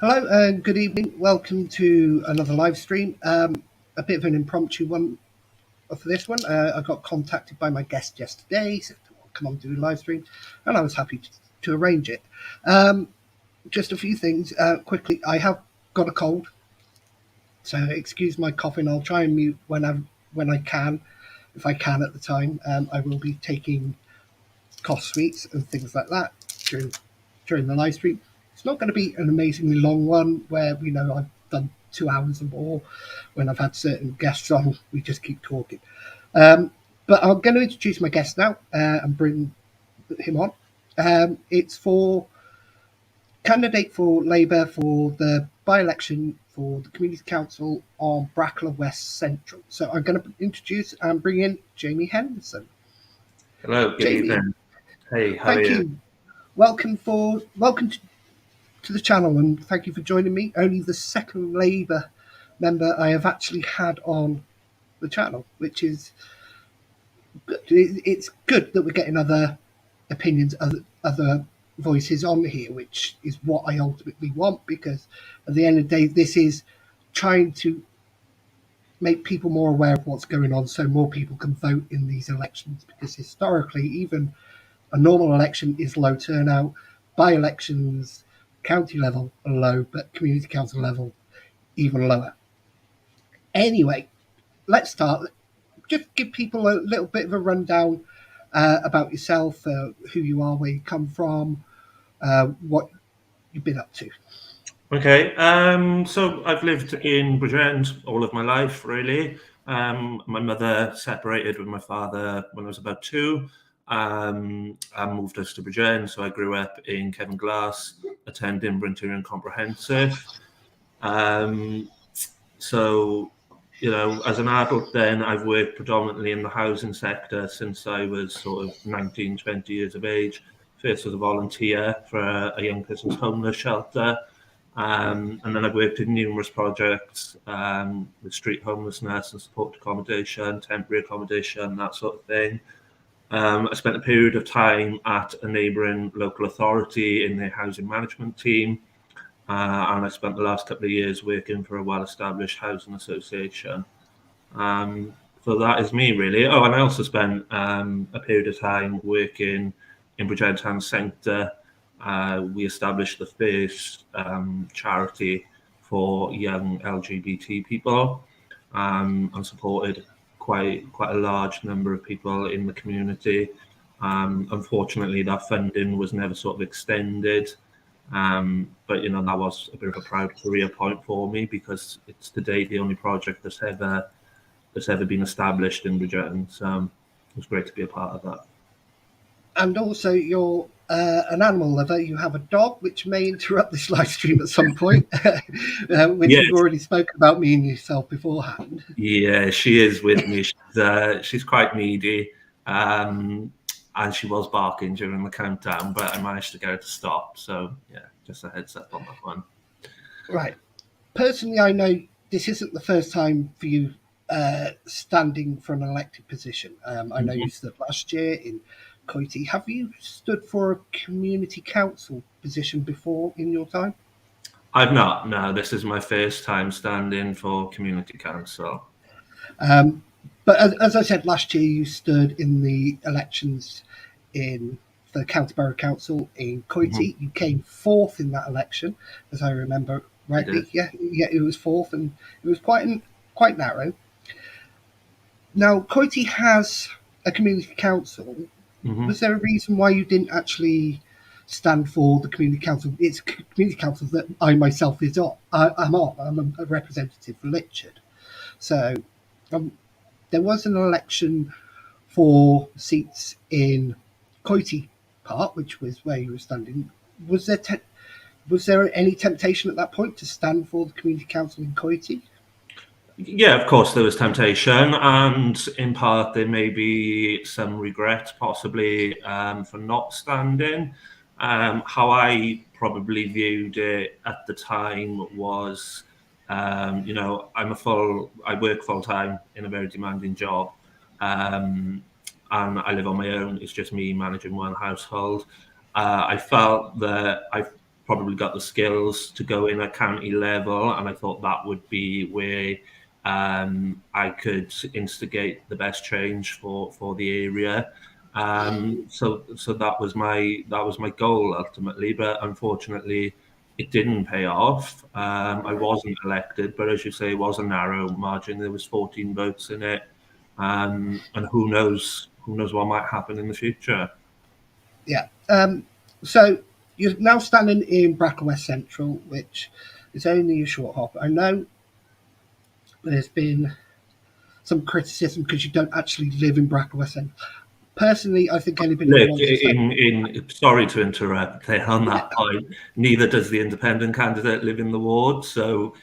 Hello and good evening. Welcome to another live stream. A bit of an impromptu one for this one. I got contacted by my guest yesterday, said, come on, do a live stream, and I was happy to arrange it. Just a few things quickly. I have got a cold, so excuse my coughing. I'll try and mute when I can, if I can at the time. I will be taking cough sweets and things like that during the live stream. It's not going to be an amazingly long one where I've done 2 hours or more. When I've had certain guests on, we just keep talking. But I'm going to introduce my guest now and bring him on. It's for candidate for Labour for the by-election for the Community Council on Brackla West Central. So I'm going to introduce and bring in Jamie Henderson. Hello, good Jamie, evening. Hey, how thank are you? you. Welcome to the channel, and thank you for joining me. Only the second Labour member I have actually had on the channel, which is good. It's good that we're getting other opinions, other voices on here, which is what I ultimately want, because at the end of the day, this is trying to make people more aware of what's going on so more people can vote in these elections, because historically, even a normal election is low turnout. By-elections, county level are low, but community council level even lower. Anyway, let's start. Just give people a little bit of a rundown about yourself, who you are, where you come from, what you've been up to. Okay, so I've lived in Bridgend all of my life, really. My mother separated with my father when I was about 2. And moved us to Bridgend, so I grew up in Kevin Glass, attending Brynterian Comprehensive. So, as an adult then, I've worked predominantly in the housing sector since I was sort of 19, 20 years of age. First as a volunteer for a young person's homeless shelter. And then I've worked in numerous projects with street homelessness and support accommodation, temporary accommodation, that sort of thing. I spent a period of time at a neighbouring local authority in their housing management team. And I spent the last couple of years working for a well-established housing association. So that is me, really. Oh, and I also spent a period of time working in Bridgend Town Centre. We established the first charity for young LGBT people, and supported quite a large number of people in the community. Unfortunately, that funding was never sort of extended. But that was a bit of a proud career point for me, because it's to date the only project that's ever been established in Bridgend. So it was great to be a part of that. And also, you're an animal lover. You have a dog, which may interrupt this live stream at some point, which Yes. we've already spoken about, me and yourself beforehand. Yeah, she is with me. She's quite needy, and she was barking during the countdown, but I managed to get her to stop. So yeah, just a heads up on that one. Right. Personally, I know this isn't the first time for you standing for an elected position. I know you stood last year in Coity. Have you stood for a community council position before in your time? I've not. No, this is my first time standing for community council. But as I said, last year you stood in the elections in the County Borough Council in Coity. You came fourth in that election, as I remember rightly. Yeah, it was fourth, and it was quite narrow. Now, Coity has a community council. Was there a reason why you didn't actually stand for the community council? It's a community council that I myself I'm on. I'm a representative for Litchard. So there was an election for seats in Coity Park, which was where you were standing. Was there any temptation at that point to stand for the community council in Coity? Yeah, of course there was temptation, and in part there may be some regret possibly for not standing. How I probably viewed it at the time was, I work full time in a very demanding job, and I live on my own. It's just me managing one household. I felt that I probably got the skills to go in at county level, and I thought that would be where I could instigate the best change for the area. So that was my goal ultimately, but unfortunately, it didn't pay off. I wasn't elected, but as you say, it was a narrow margin. There was 14 votes in it, and who knows what might happen in the future. Yeah. So you're now standing in Brackla West Central, which is only a short hop. I know there's been some criticism because you don't actually live in Brackla West Central. Personally, I think anybody who Look, wants to say, sorry to interrupt there on yeah, that point. Neither does the independent candidate live in the ward, so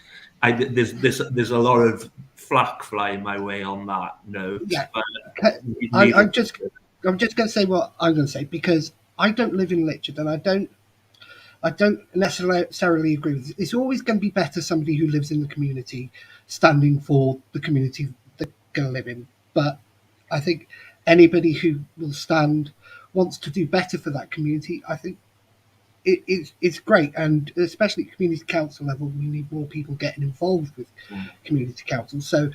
there's a lot of flack flying my way on that note. yeah, But I, neither. I'm just going to say what I'm going to say because I don't live in Litchard and I don't necessarily agree with it. It's always going to be better somebody who lives in the community standing for the community they're going to live in. But I think anybody who will stand wants to do better for that community. I think it's great, and especially at community council level, we need more people getting involved with community council. So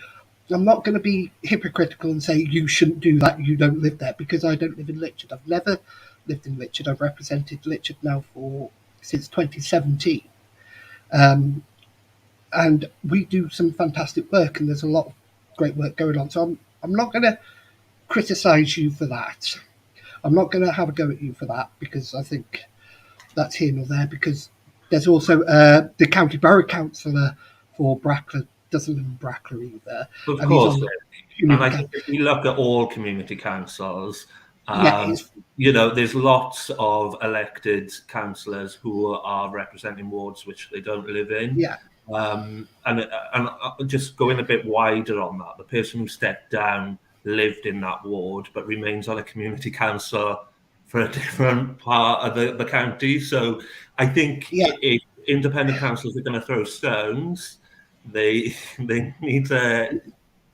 I'm not going to be hypocritical and say you shouldn't do that. You don't live there because I don't live in Litchard. I've never lived in Litchard. I've represented Litchard now for since 2017, um, and we do some fantastic work. And there's a lot of great work going on. So I'm not going to criticise you for that. I'm not going to have a go at you for that because I think that's here nor there. Because there's also the county borough councillor for Brackla doesn't live in Brackla either, Of and he's course, on the and community I council. think if you look at all community councils, Yeah, um, it's there's lots of elected councillors who are representing wards which they don't live in. yeah, And just going a bit wider on that, the person who stepped down lived in that ward but remains on a community council for a different part of the county. So I think yeah, if independent councils are going to throw stones, they they need to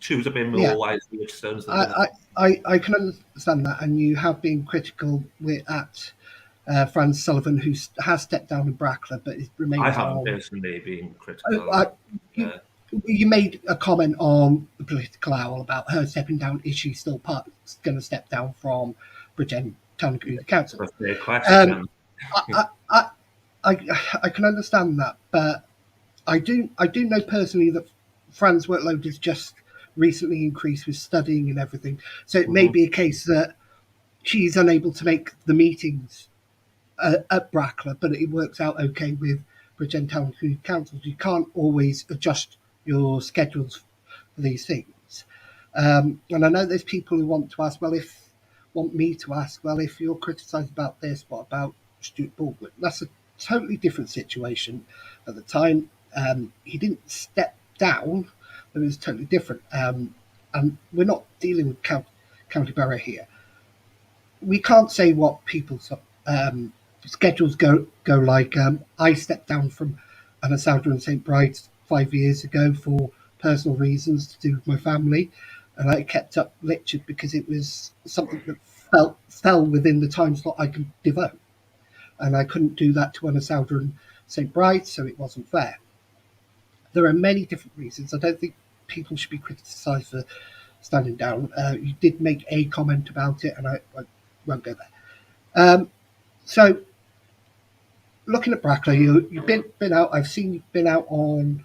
choose a bit yeah. more wisely which stones they're going to. I, I can understand that, and you have been critical at Franz Sullivan, who has stepped down in Brackla, but it I remains haven't on. personally been I, critical. I, you, you made a comment on the political owl about her stepping down. Is she still going to step down from Bridgend Town Community Council? A fair Um, question. I, I, I can understand that, but I do know personally that Fran's workload has just recently increased with studying and everything. So it may Mhm. be a case that she's unable to make the meetings at Brackla, but it works out okay with Bridgend Town Community Councils. You can't always adjust your schedules for these things. And I know there's people who want me to ask, well, if you're criticised about this, what about Stuart Baldwin? That's a totally different situation. At the time, he didn't step down, but it was totally different. And we're not dealing with county borough here. We can't say what people's schedules go like. I stepped down from Anasalda and St Bride's 5 years ago for personal reasons to do with my family, and I kept up Litchard because it was something that fell within the time slot I could devote, and I couldn't do that to Anasalda and St Bride's, so it wasn't fair. There are many different reasons. I don't think people should be criticised for standing down. You did make a comment about it, and I won't go there. So looking at Brackla, you've been out. I've seen you've been out on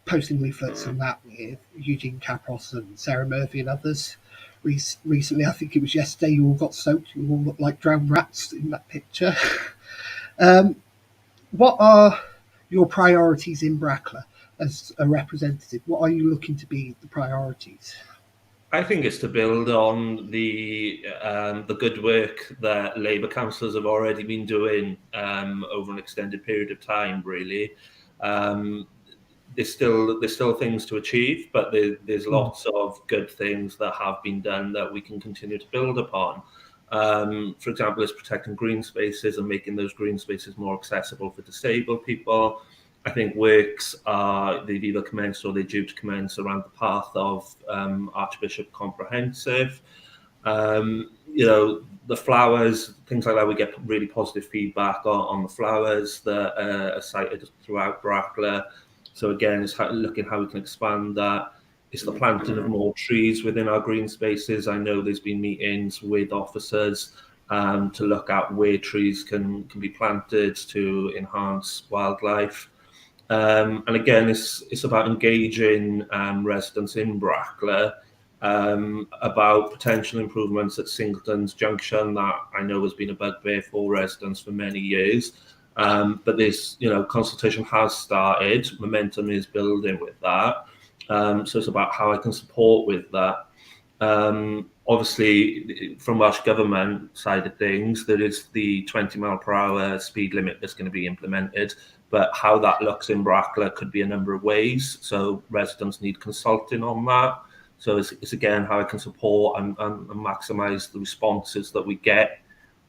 posting leaflets and that with Eugene Capros and Sarah Murphy and others. Recently, I think it was yesterday, you all got soaked. You all looked like drowned rats in that picture. um, what are your priorities in Brackla as a representative? What are you looking to be the priorities? I think it's to build on the good work that Labour councillors have already been doing over an extended period of time. Really, um, there's still things to achieve, but there's Mm, lots of good things that have been done that we can continue to build upon. For example, it's protecting green spaces and making those green spaces more accessible for disabled people. I think they've either commenced or they're due to commence around the path of Archbishop Comprehensive. the flowers, things like that, we get really positive feedback on the flowers that are sited throughout Brackla. So again, it's looking how we can expand that. It's the planting of more trees within our green spaces. I know there's been meetings with officers to look at where trees can be planted to enhance wildlife. And again, it's about engaging residents in Brackla about potential improvements at Singleton's Junction that I know has been a bugbear for residents for many years. But this, consultation has started. Momentum is building with that. So it's about how I can support with that. Obviously, from Welsh Government side of things, there is the 20 mile per hour speed limit that's going to be implemented. But how that looks in Brackla could be a number of ways. So residents need consulting on that. So it's again how I can support and maximise the responses that we get.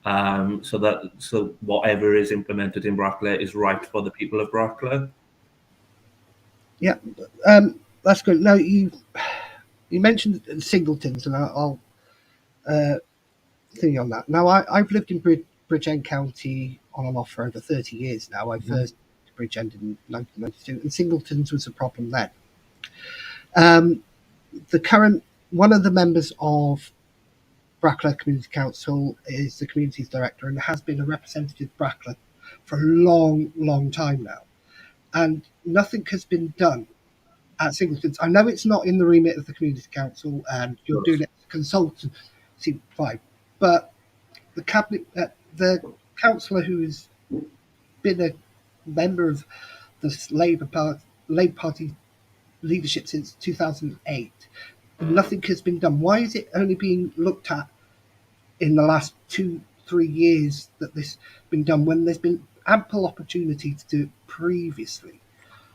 So whatever is implemented in Brackla is right for the people of Brackla. Yeah, that's good. Now you mentioned Singletons, and I'll think on that. Now I've lived in Bridgend County on and off for over 30 years now. I first to Bridgend in 1992, and Singletons was a problem then. The current one of the members of Brackla Community Council is the communities director and has been a representative of Brackla for a long, long time now. And nothing has been done at Singletons. I know it's not in the remit of the Community Council and you're doing it as a consultant, fine. But the cabinet, the councillor who has been a member of the Labour Party leadership since 2008, nothing has been done. Why is it only being looked at in the last 2-3 years that this has been done when there's been ample opportunity to do it previously?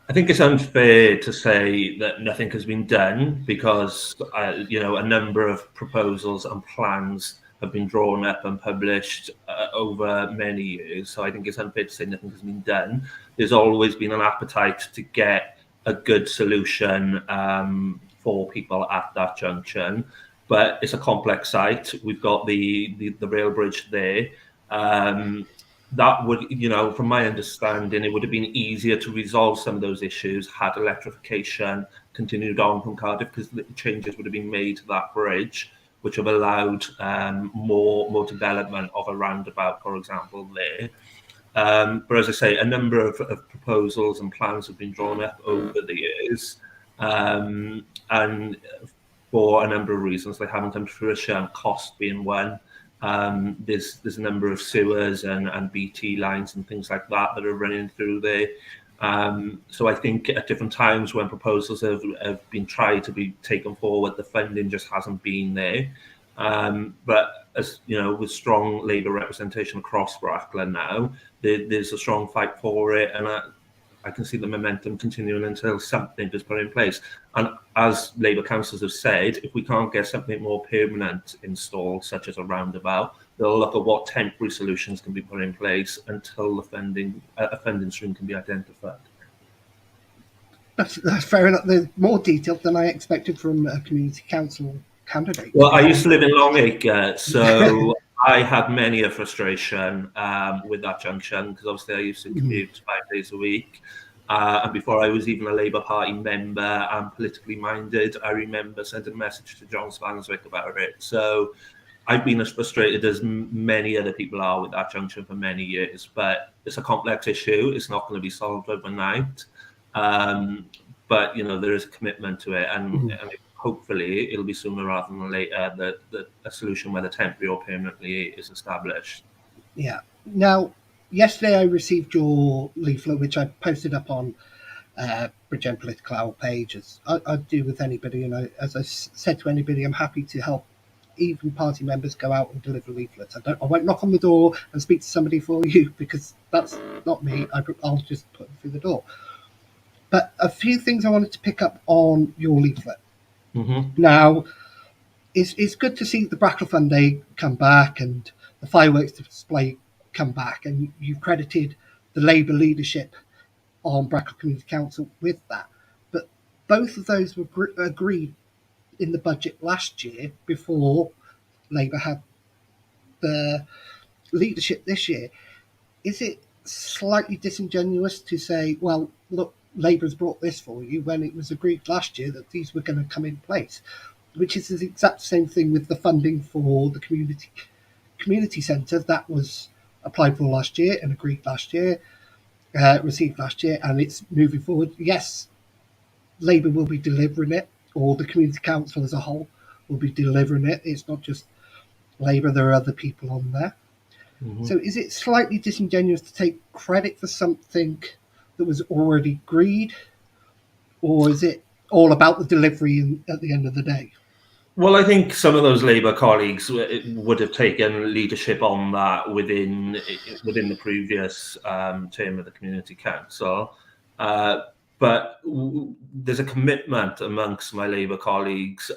I think it's unfair to say that nothing has been done because, a number of proposals and plans have been drawn up and published over many years. So I think it's unfair to say nothing has been done. There's always been an appetite to get a good solution for people at that junction. But it's a complex site. We've got the rail bridge there. That would, from my understanding, it would have been easier to resolve some of those issues had electrification continued on from Cardiff, because the changes would have been made to that bridge, which have allowed more development of a roundabout, for example, there. But as I say, a number of proposals and plans have been drawn up over the years, and for a number of reasons they haven't come to fruition, cost being one. There's a number of sewers and BT lines and things like that are running through there. So I think at different times when proposals have been tried to be taken forward, the funding just hasn't been there. But as with strong Labour representation across Brackla now, there's a strong fight for it, and I can see the momentum continuing until something is put in place. And as Labour councillors have said, if we can't get something more permanent installed, such as a roundabout, they'll look at what temporary solutions can be put in place until the a funding stream can be identified. That's fair enough. There's more detailed than I expected from a community council candidate. Well, I used to live in Longacre, so I had many a frustration with that junction, because obviously I used to commute 5 days a week. And before I was even a Labour Party member and politically minded, I remember sending a message to John Spanswick about it. So I've been as frustrated as many other people are with that junction for many years. But it's a complex issue. It's not going to be solved overnight. But, there is a commitment to it. And hopefully it'll be sooner rather than later that a solution, whether temporary or permanently, is established. Yeah. Now, yesterday I received your leaflet, which I posted up on Bridgend Political Hour page, as I do with anybody. As I said to anybody, I'm happy to help even party members go out and deliver leaflets. I won't knock on the door and speak to somebody for you, because that's not me. I'll just put them through the door. But a few things I wanted to pick up on your leaflet. Now, it's good to see the Brackla Fun Day come back and the fireworks display come back, and you've credited the Labour leadership on Brackla Community Council with that. But both of those were agreed in the budget last year before Labour had the leadership this year, is it slightly disingenuous to say, well, look, Labour's brought this for you when it was agreed last year that these were going to come in place? Which is the exact same thing with the funding for the community centre that was applied for last year and agreed last year, received last year, and it's moving forward. Yes, Labour will be delivering it, or the community council as a whole will be delivering it. It's not just Labour, there are other people on there. Mm-hmm. So is it slightly disingenuous to take credit for something that was already agreed, or is it all about the delivery at the end of the day? Well, I think some of those Labour colleagues would have taken leadership on that within the previous term of the community council, but there's a commitment amongst my Labour colleagues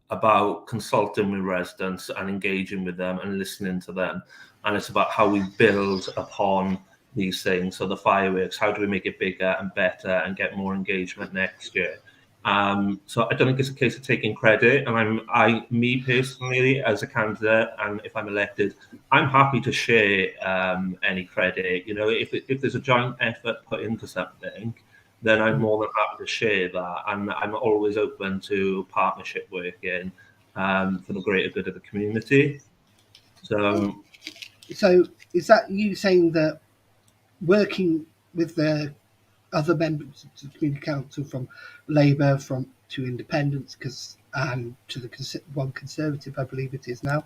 about consulting with residents and engaging with them and listening to them, and it's about how we build upon these things. So the fireworks, how do we make it bigger and better and get more engagement next year? So I don't think it's a case of taking credit. And me personally, as a candidate, and if I'm elected, I'm happy to share any credit. You know, if there's a joint effort put into something, then I'm more than happy to share that. And I'm always open to partnership working for the greater good of the community. So is that you saying that working with the other members of the community council from Labour, from to Independents, and to the one Conservative, I believe it is now,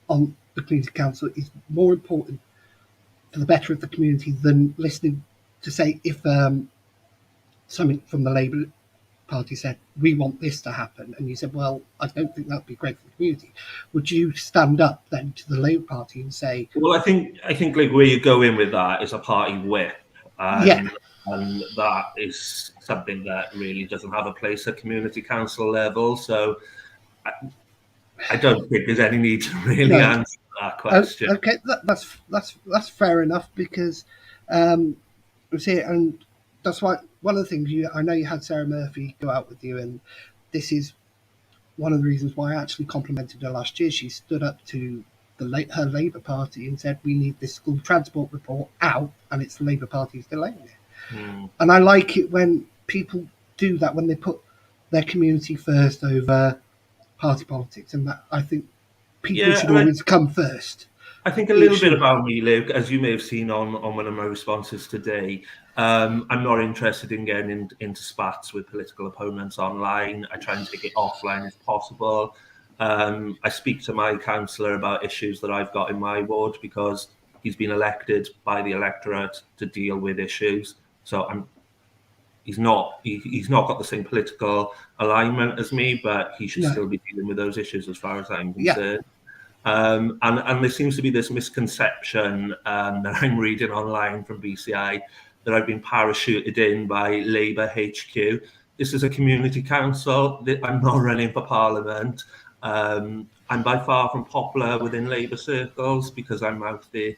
on the community council is more important for the better of the community than listening to say if something from the Labour Party said we want this to happen, and you said, well, I don't think that'd be great for the community. Would you stand up then to the Labour Party and say, well, I think like where you go in with that is a party whip. yeah, And that is something that really doesn't have a place at community council level. So I don't think there's any need to really no, answer that question. okay, that's fair enough because see, and that's why one of the things I know you had Sarah Murphy go out with you, and this is one of the reasons why I actually complimented her last year. She stood up to her Labour Party and said we need this school transport report out, and it's the Labour Party's delaying it. And I like it when people do that, when they put their community first over party politics, and that I think people should always come first. I think a little bit about me, Luke, as you may have seen on one of my responses today. I'm not interested in getting into spats with political opponents online. I try and take it offline if possible. I speak to my councillor about issues that I've got in my ward because he's been elected by the electorate to deal with issues. So he's not got the same political alignment as me, but he should still be dealing with those issues as far as I'm concerned. And there seems to be this misconception that I'm reading online from BCI that I've been parachuted in by Labour HQ. This is a community council. I'm not running for Parliament. I'm by far from popular within Labour circles because I'm out there.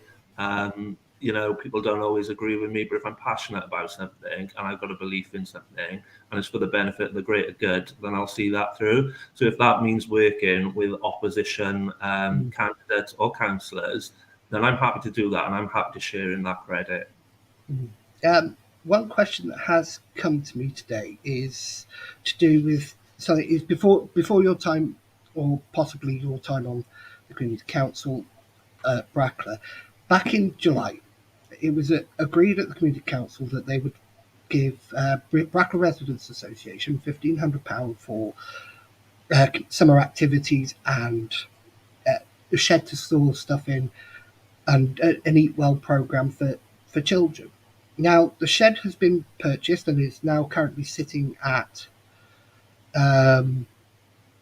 You know, people don't always agree with me, but if I'm passionate about something and I've got a belief in something and it's for the benefit of the greater good, then I'll see that through. So if that means working with opposition candidates or councillors, then I'm happy to do that and I'm happy to share in that credit. One question that has come to me today is to do with something is before your time, or possibly your time on the community council, Brackla. Back in July, it was agreed at the community council that they would give Brackla Residents Association £1,500 for summer activities and a shed to store stuff in, and an Eat Well programme for children. Now, the shed has been purchased and is now currently sitting at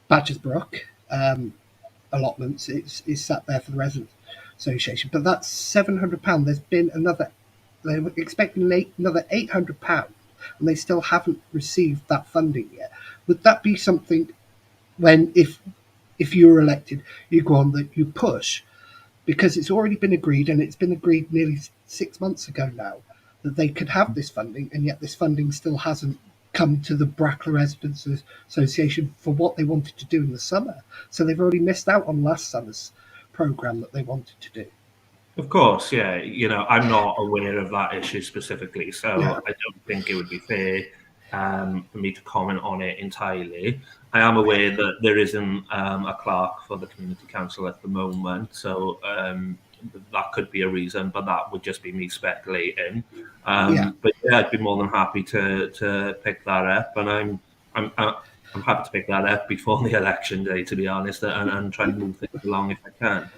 Badgers Brook allotments. It's sat there for the Residents Association, but that's £700. There's been they were expecting another £800, and they still haven't received that funding yet. Would that be something when, if you were elected, you go on that you push, because it's already been agreed, and it's been agreed nearly 6 months ago now, that they could have this funding, and yet this funding still hasn't come to the Brackla Residents Association for what they wanted to do in the summer. So they've already missed out on last summer's programme that they wanted to do. Of course, yeah. I'm not aware of that issue specifically, Yeah, so I don't think it would be fair for me to comment on it entirely. I am aware that there isn't a clerk for the community council at the moment, so that could be a reason, but that would just be me speculating. yeah. But yeah, I'd be more than happy to pick that up, and I'm happy to pick that up before the election day, to be honest, and try and move things along if I can.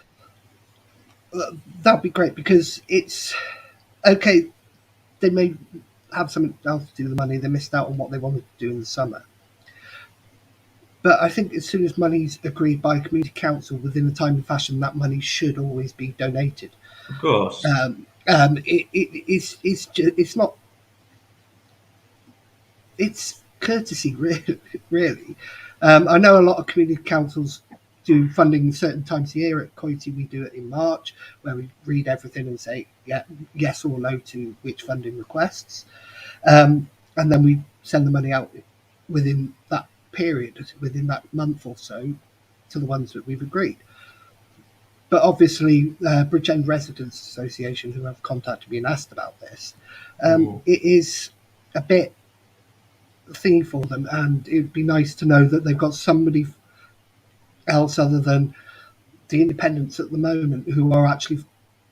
That'd be great because it's okay. They may have something else to do with the money. They missed out on what they wanted to do in the summer. But I think as soon as money's agreed by community council within a timely fashion, that money should always be donated. Of course. It's not, it's courtesy, really. Really. I know a lot of community councils do funding certain times a year. At Coity, we do it in March, where we read everything and say yes or no to which funding requests. And then we send the money out within that period, within that month or so, to the ones that we've agreed. But obviously, Bridgend Residents Association, who have contacted me and asked about this, it is a bit thingy for them, and it'd be nice to know that they've got somebody else other than the independents at the moment who are actually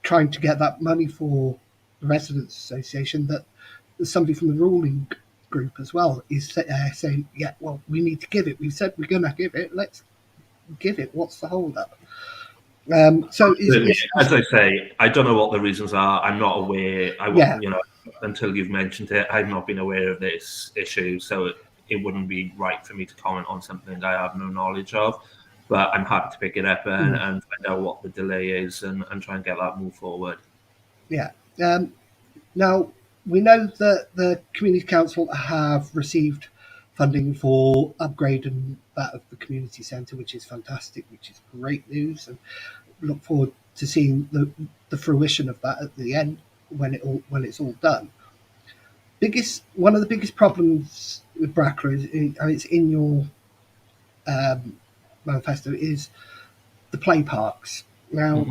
trying to get that money for the Residents Association. That somebody from the ruling group as well is saying, yeah, well, we need to give it. We said we're going to give it. Let's give it. What's the hold up? As I say, I don't know what the reasons are. I'm not aware. Until you've mentioned it, I've not been aware of this issue, so it wouldn't be right for me to comment on something I have no knowledge of. But I'm happy to pick it up and find out what the delay is and try and get that move forward. Yeah. Now, we know that the Community Council have received funding for upgrading that of the community centre, which is fantastic, which is great news, and look forward to seeing the fruition of that at the end when it's all done. One of the biggest problems with Brackla is, and it's in your manifesto, is the play parks. Now,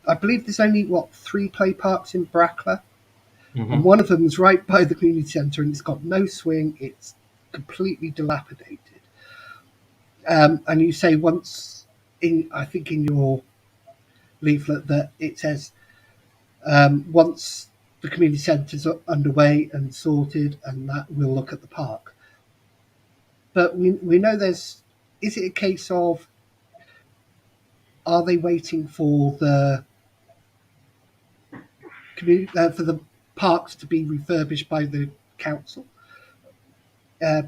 I believe there's only 3 play parks in Brackla, and one of them is right by the community centre, and it's got no swing. It's completely dilapidated. And you say I think in your leaflet that it says once the community centres are underway and sorted, and that we'll look at the park. But we know is it a case of, are they waiting for the for the parks to be refurbished by the council?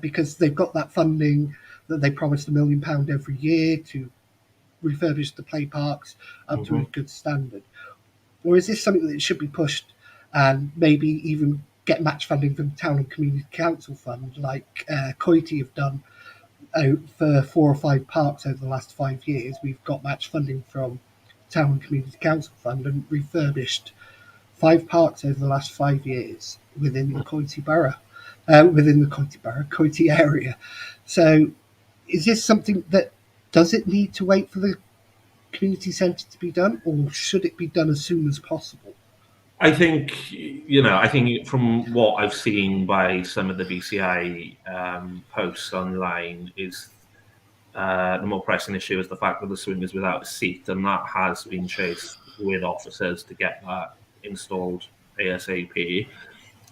Because they've got that funding that they promised £1 million every year to refurbish the play parks up to a good standard? Or is this something that should be pushed and maybe even get match funding from the Town and Community Council Fund, like Coity have done for 4 or 5 parks over the last 5 years? We've got match funding from Town and Community Council Fund and refurbished 5 parks over the last 5 years within the Coity Borough, Coity area. So is this something that, does it need to wait for the community centre to be done, or should it be done as soon as possible? I think from what I've seen by some of the BCI posts online is the more pressing issue is the fact that the swing is without a seat, and that has been chased with officers to get that installed ASAP.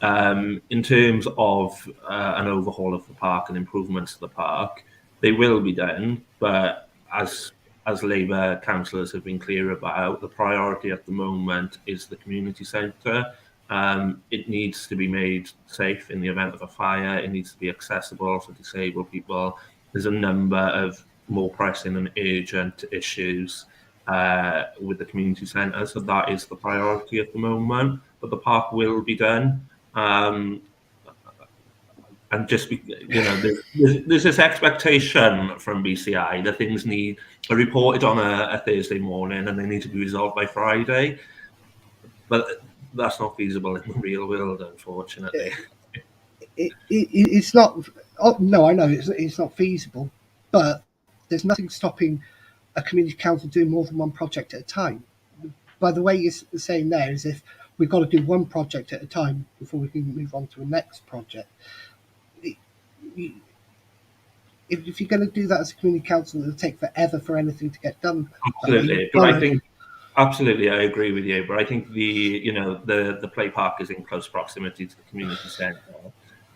In terms of an overhaul of the park and improvements to the park, they will be done, but as Labour councillors have been clear about, the priority at the moment is the community centre. It needs to be made safe in the event of a fire. It needs to be accessible for disabled people. There's a number of more pressing and urgent issues with the community centre, so that is the priority at the moment. But the park will be done. And just there's this expectation from BCI that things are reported on a Thursday morning and they need to be resolved by Friday, but that's not feasible in the real world, unfortunately. It's not. Oh no, I know it's not feasible, but there's nothing stopping a community council doing more than one project at a time. By the way, you're saying there is if we've got to do one project at a time before we can move on to a next project. If you're going to do that as a community council, it'll take forever for anything to get done. That way, Absolutely, but I think absolutely I agree with you. But I think the play park is in close proximity to the community centre.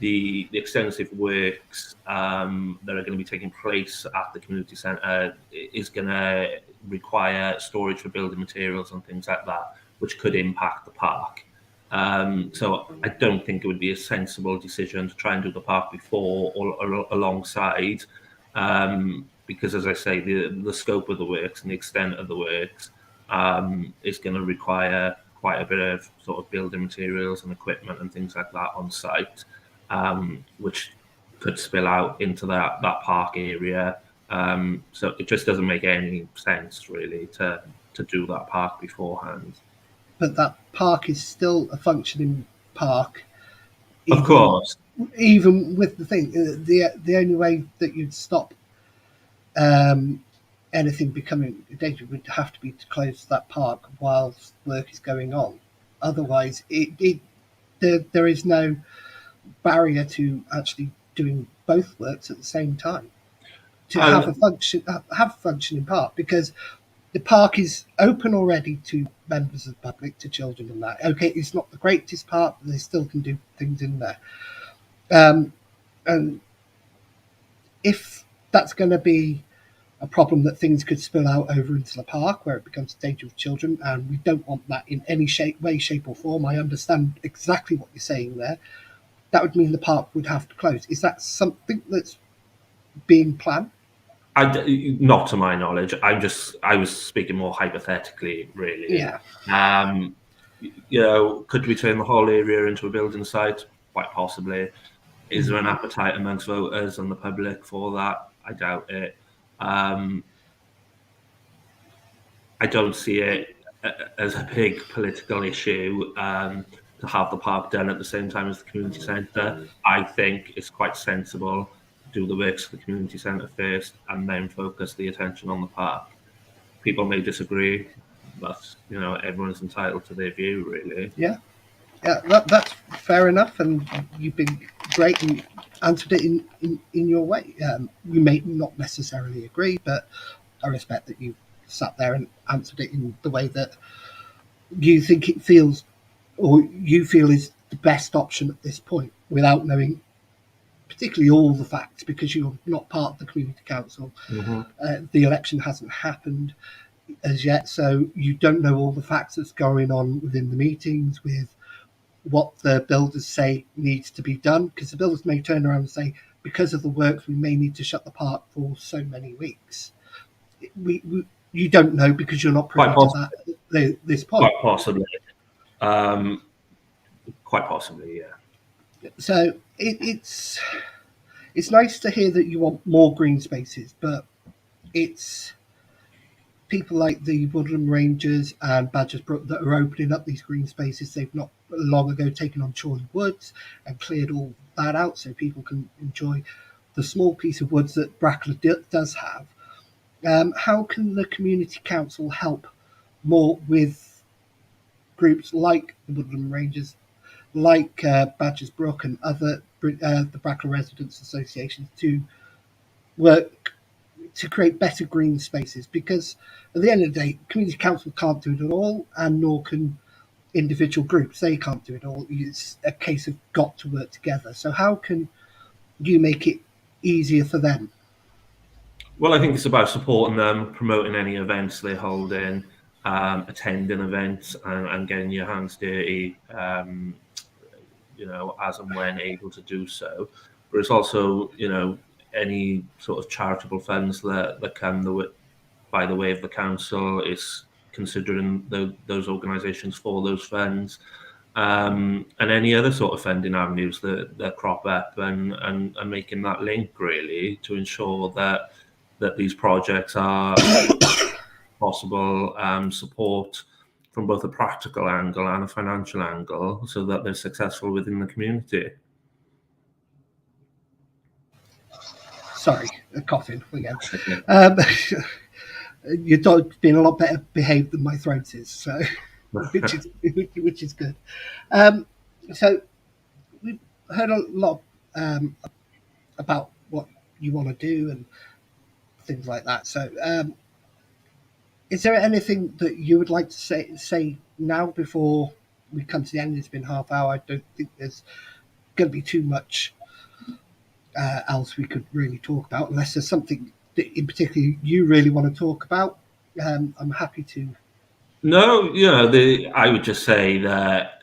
The extensive works that are going to be taking place at the community centre is going to require storage for building materials and things like that, which could impact the park. So I don't think it would be a sensible decision to try and do the park before or alongside, because, as I say, the scope of the works and the extent of the works is going to require quite a bit of sort of building materials and equipment and things like that on site, which could spill out into that park area. So it just doesn't make any sense really to do that park beforehand. but that park is still a functioning park, Of even course. even with the thing. The only way that you'd stop um, anything becoming a danger would have to be to close that park whilst work is going on. Otherwise, there is no barrier to actually doing both works at the same time to Uh, have a functioning park, because the park is open already to members of the public, to children and that. Okay, it's not the greatest park, but they still can do things in there. Um, and if that's going to be a problem that things could spill out over into the park where it becomes a danger of children, and we don't want that in any way, shape, or form. I understand exactly what you're saying there. That would mean the park would have to close. Is that something that's being planned? Not to my knowledge. I was speaking more hypothetically, really. Yeah. Um, could we turn the whole area into a building site? Quite possibly. Is there an appetite amongst voters and the public for that? I doubt it. Um, I don't see it as a big political issue to have the park done at the same time as the community centre. I think it's quite sensible to do the works of the community centre first and then focus the attention on the park. People may disagree. That's everyone's entitled to their view, really. Yeah. Yeah, that's fair enough, and you've been great and answered it in your way. We may not necessarily agree, but I respect that you sat there and answered it in the way that you think it feels, or you feel is the best option at this point, without knowing particularly all the facts, because you're not part of the community council. Mm-hmm. The election hasn't happened as yet, so you don't know all the facts that's going on within the meetings with what the builders say needs to be done, because the builders may turn around and say, because of the works, we may need to shut the park for so many weeks. You don't know because you're not privy to that at this point. Quite possibly. Um, quite possibly, yeah. So it's nice to hear that you want more green spaces, but it's people like the Woodland Rangers and Badgers Brook that are opening up these green spaces. They've not long ago taken on Chorley Woods and cleared all that out so people can enjoy the small piece of woods that Brackla does have. How can the community council help more with groups like the Woodland Rangers, like Badgers Brook and other the Brackla Residents Associations to work to create better green spaces? Because at the end of the day, community council can't do it all, and nor can individual groups. They can't do it all. It's a case of got to work together. So how can you make it easier for them? Well, I think it's about supporting them, promoting any events they hold in, attending events, and getting your hands dirty, as and when able to do so. But it's also, any sort of charitable funds that come by the way of the council is considering those organisations for those funds, and any other sort of funding avenues that crop up, and making that link really to ensure that these projects are possible support from both a practical angle and a financial angle, so that they're successful within the community. Sorry, coughing again. Um, your dog's been a lot better behaved than my throat is, so which is good. Um, so we've heard a lot about what you want to do and things like that. So, is there anything that you would like to say now before we come to the end? It's been half hour. I don't think there's going to be too much else we could really talk about, unless there's something that in particular you really want to talk about. I'm happy to. No, I would just say that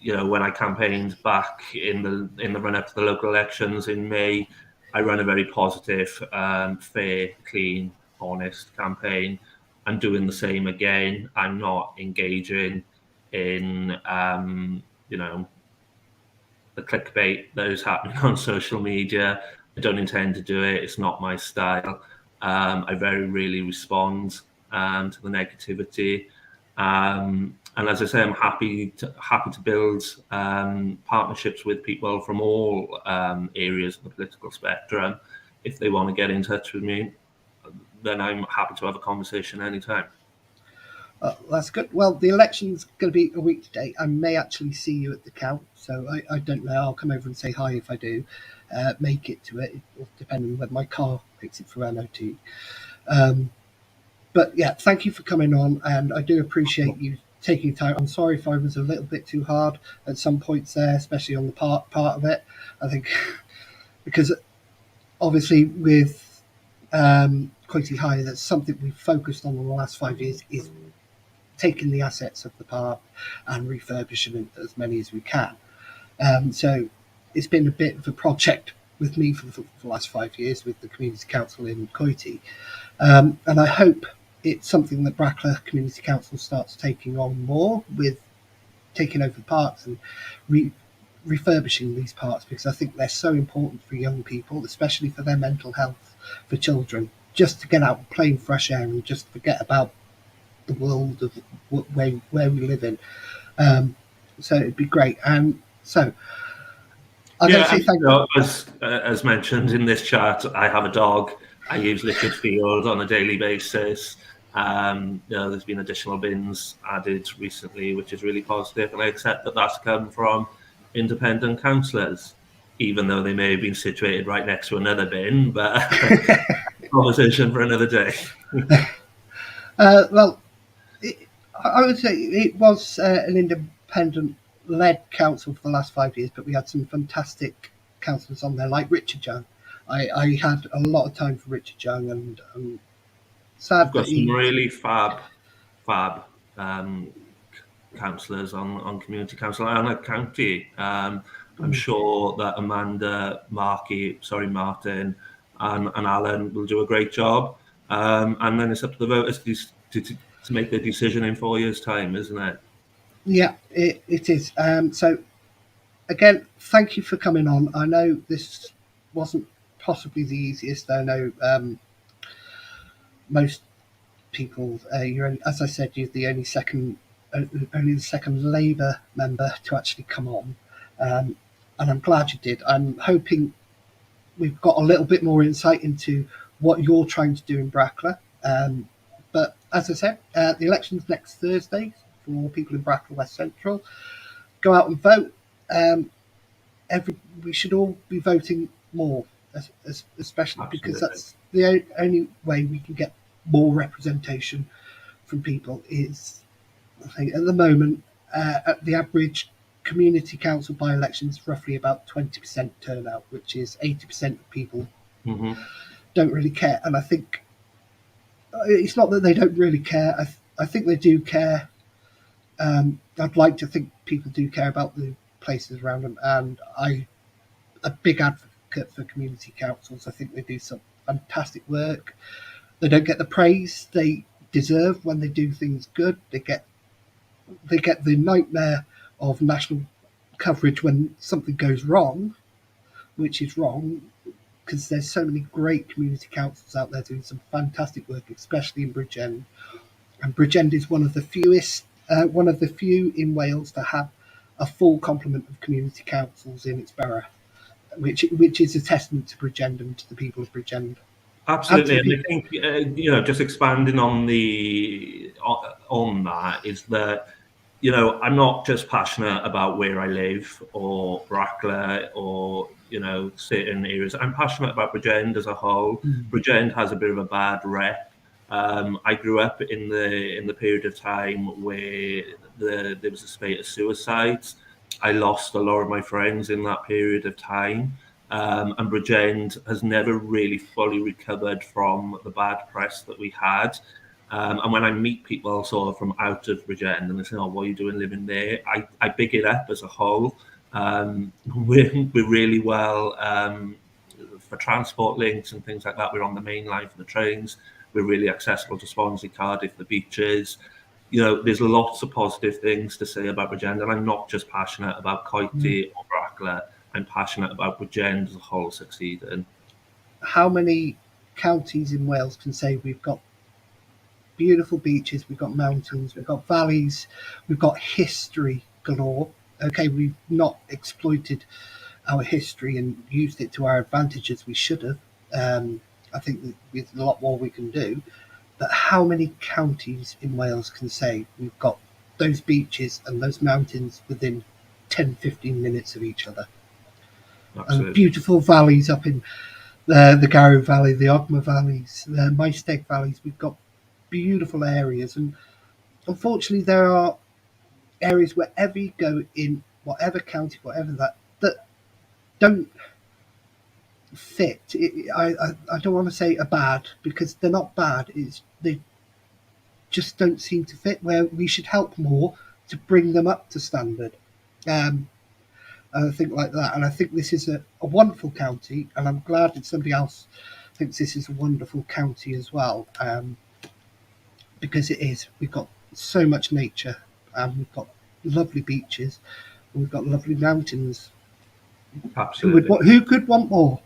when I campaigned back in the run up to the local elections in May, I ran a very positive, fair, clean, honest campaign. I'm doing the same again. I'm not engaging in the clickbait that is happening on social media. I don't intend to do it. It's not my style. I very rarely respond to the negativity. And as I say, I'm happy to build partnerships with people from all areas of the political spectrum. If they want to get in touch with me, then I'm happy to have a conversation anytime. That's good. Well, the election's going to be a week today. I may actually see you at the count, so I don't know. I'll come over and say hi if I do make it to it, depending on whether my car picks it for MOT. But yeah, thank you for coming on, and I do appreciate you taking time. I'm sorry if I was a little bit too hard at some points there, especially on the part of it. I think because obviously with Quality High, that's something we've focused on in the last 5 years is taking the assets of the park and refurbishing as many as we can. So it's been a bit of a project with me for the last 5 years with the Community Council in Coity. And I hope it's something that Brackla Community Council starts taking on more with taking over the parks and refurbishing these parks, because I think they're so important for young people, especially for their mental health, for children, just to get out and play in fresh air and just forget about the world of where we live in. So it'd be great. And so I'm going to say thank you. As mentioned in this chat, I have a dog. I use liquid field on a daily basis. There's been additional bins added recently, which is really positive, and I accept that that's come from independent councillors, even though they may have been situated right next to another bin. But conversation for another day. Well, I would say it was an independent-led council for the last 5 years, but we had some fantastic councillors on there, like Richard Young. I had a lot of time for Richard Young, and I'm sad We've got that some really fab councillors on community council and at county. I'm sure that Amanda, Martin, and Alan will do a great job. And then it's up to the voters to make their decision in 4 years' time, isn't it? Yeah, it is. So, again, thank you for coming on. I know this wasn't possibly the easiest. I know most people, as I said, you're the only the second Labour member to actually come on, and I'm glad you did. I'm hoping we've got a little bit more insight into what you're trying to do in Brackla. But as I said, the election's next Thursday for people in Brackla West Central. Go out and vote. We should all be voting more, especially Absolutely. because that's the only way we can get more representation from people. Is I think at the moment, at the average community council by-election is roughly about 20% turnout, which is 80% of people don't really care. And I think it's not that they don't really care. I think they do care. I'd like to think people do care about the places around them, and I'm a big advocate for community councils. I think they do some fantastic work. They don't get the praise they deserve when they do things good. They get the nightmare of national coverage when something goes wrong, which is wrong, because there's so many great community councils out there doing some fantastic work, especially in Bridgend. And Bridgend is one of the few in Wales to have a full complement of community councils in its borough, which is a testament to Bridgend and to the people of Bridgend and to Absolutely, the and I people. think just expanding on the on that is that I'm not just passionate about where I live or Brackla or certain areas. I'm passionate about Bridgend as a whole. Bridgend has a bit of a bad rep. I grew up in the period of time where there was a spate of suicides. I lost a lot of my friends in that period of time. And Bridgend has never really fully recovered from the bad press that we had. And when I meet people sort of from out of Bridgend and they say, "Oh, what are you doing living there?" I big it up as a whole. We're really well for transport links and things like that. We're on the main line for the trains. We're really accessible to Swansea, Cardiff, the beaches. There's lots of positive things to say about Bridgend, and I'm not just passionate about Coity or Brackla. I'm passionate about Bridgend as a whole succeeding. How many counties in Wales can say we've got beautiful beaches, we've got mountains, we've got valleys, we've got history galore? Okay, we've not exploited our history and used it to our advantage as we should have. I think that there's a lot more we can do. But how many counties in Wales can say we've got those beaches and those mountains within 10, 15 minutes of each other? And Absolutely. beautiful valleys up in the Garrow Valley, the Ogma Valleys, the Maesteg Valleys. We've got beautiful areas. And unfortunately, there are areas wherever you go in whatever county, whatever that don't fit. I don't want to say are bad because they're not bad. They just don't seem to fit where we should help more to bring them up to standard. Um, and I think like that. And I think this is a wonderful county, and I'm glad that somebody else thinks this is a wonderful county as well, because it is. We've got so much nature, and we've got lovely beaches, and we've got lovely mountains. Absolutely. Who could want more?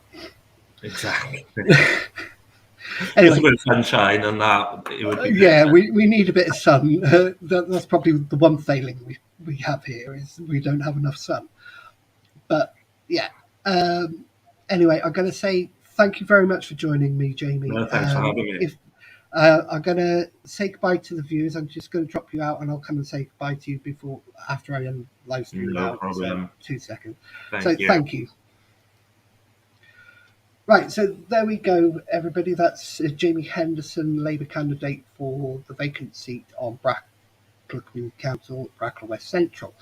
Exactly. Just a Anyway, bit of sunshine and that it would be yeah, perfect. we need a bit of sun. That's probably the one failing we have here is we don't have enough sun. But yeah. Um, anyway, I'm going to say thank you very much for joining me, Jamie. No, thanks for having me. If I'm going to say goodbye to the viewers, I'm just going to drop you out, and I'll come and say goodbye to you before after I end live stream No now. So problem. 2 seconds. So Thank you. thank you. Right, so there we go, everybody. That's Jamie Henderson, Labour candidate for the vacant seat on Brackla Community Council, Brackla West Central.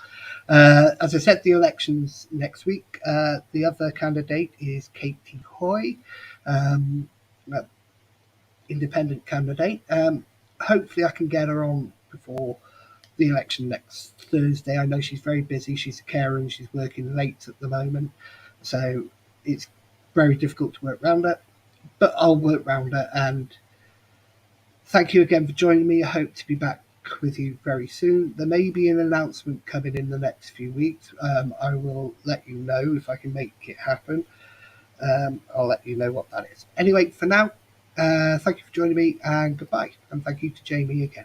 As I said, the election's next week. The other candidate is Katie Hoy, um, independent candidate. Hopefully, I can get her on before the election next Thursday. I know she's very busy. She's a carer and she's working late at the moment, so it's very difficult to work around her. But I'll work around her. And thank you again for joining me. I hope to be back with you very soon. There may be an announcement coming in the next few weeks. I will let you know if I can make it happen. I'll let you know what that is. Anyway, for now, thank you for joining me and goodbye. And thank you to Jamie again.